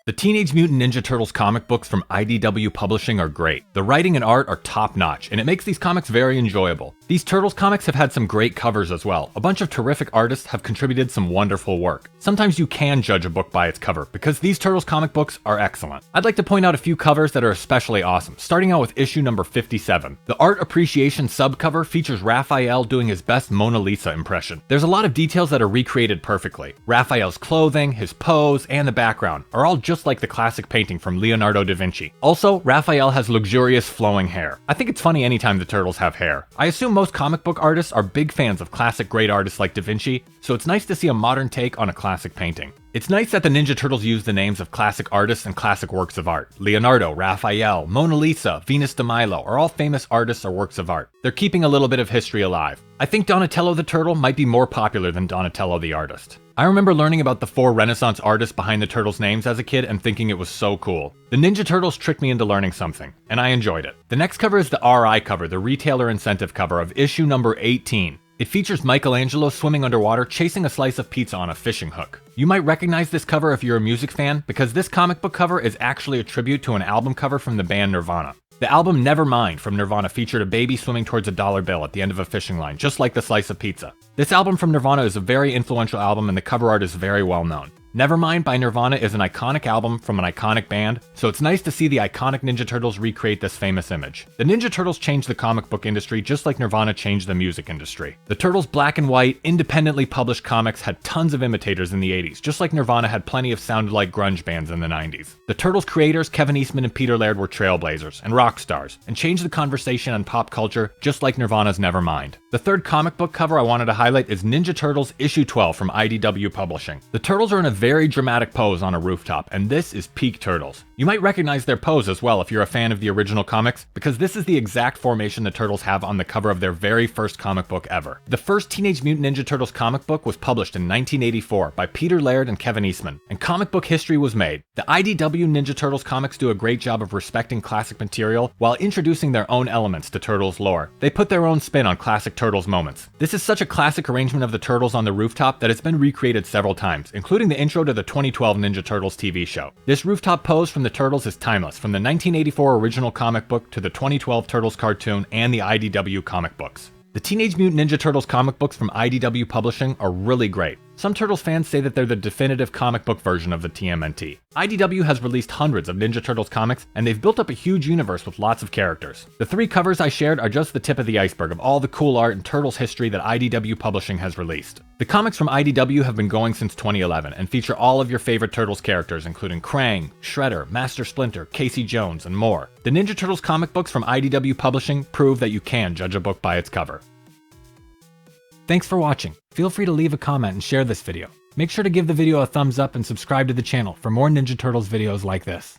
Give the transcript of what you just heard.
The Teenage Mutant Ninja Turtles comic books from IDW Publishing are great. The writing and art are top-notch, and it makes these comics very enjoyable. These Turtles comics have had some great covers as well. A bunch of terrific artists have contributed some wonderful work. Sometimes you can judge a book by its cover, because these Turtles comic books are excellent. I'd like to point out a few covers that are especially awesome, starting out with issue number 57. The Art Appreciation subcover features Raphael doing his best Mona Lisa impression. There's a lot of details that are recreated perfectly. Raphael's clothing, his pose, and the background are all just like the classic painting from Leonardo da Vinci. Also, Raphael has luxurious flowing hair. I think it's funny anytime the Turtles have hair. I assume most comic book artists are big fans of classic great artists like da Vinci, so it's nice to see a modern take on a classic painting. It's nice that the Ninja Turtles use the names of classic artists and classic works of art. Leonardo, Raphael, Mona Lisa, Venus de Milo are all famous artists or works of art. They're keeping a little bit of history alive. I think Donatello the Turtle might be more popular than Donatello the artist. I remember learning about the 4 Renaissance artists behind the Turtles' names as a kid and thinking it was so cool. The Ninja Turtles tricked me into learning something, and I enjoyed it. The next cover is the RI cover, the retailer incentive cover of issue number 18. It features Michelangelo swimming underwater chasing a slice of pizza on a fishing hook. You might recognize this cover if you're a music fan, because this comic book cover is actually a tribute to an album cover from the band Nirvana. The album Nevermind from Nirvana featured a baby swimming towards a dollar bill at the end of a fishing line, just like the slice of pizza. This album from Nirvana is a very influential album and the cover art is very well known. Nevermind by Nirvana is an iconic album from an iconic band, so it's nice to see the iconic Ninja Turtles recreate this famous image. The Ninja Turtles changed the comic book industry just like Nirvana changed the music industry. The Turtles' black and white, independently published comics had tons of imitators in the 80s, just like Nirvana had plenty of sounded-like grunge bands in the 90s. The Turtles' creators, Kevin Eastman and Peter Laird, were trailblazers and rock stars, and changed the conversation on pop culture just like Nirvana's Nevermind. The third comic book cover I wanted to highlight is Ninja Turtles issue 12 from IDW Publishing. The Turtles are in a very dramatic pose on a rooftop, and this is peak Turtles. You might recognize their pose as well if you're a fan of the original comics, because this is the exact formation the Turtles have on the cover of their very first comic book ever. The first Teenage Mutant Ninja Turtles comic book was published in 1984 by Peter Laird and Kevin Eastman, and comic book history was made. The IDW Ninja Turtles comics do a great job of respecting classic material while introducing their own elements to Turtles lore. They put their own spin on classic Turtles moments. This is such a classic arrangement of the Turtles on the rooftop that it's been recreated several times, including the intro to the 2012 Ninja Turtles TV show. This rooftop pose from the Turtles is timeless, from the 1984 original comic book to the 2012 Turtles cartoon and the IDW comic books. The Teenage Mutant Ninja Turtles comic books from IDW Publishing are really great. Some Turtles fans say that they're the definitive comic book version of the TMNT. IDW has released hundreds of Ninja Turtles comics, and they've built up a huge universe with lots of characters. The 3 covers I shared are just the tip of the iceberg of all the cool art and Turtles history that IDW Publishing has released. The comics from IDW have been going since 2011 and feature all of your favorite Turtles characters, including Krang, Shredder, Master Splinter, Casey Jones, and more. The Ninja Turtles comic books from IDW Publishing prove that you can judge a book by its cover. Thanks for watching. Feel free to leave a comment and share this video. Make sure to give the video a thumbs up and subscribe to the channel for more Ninja Turtles videos like this.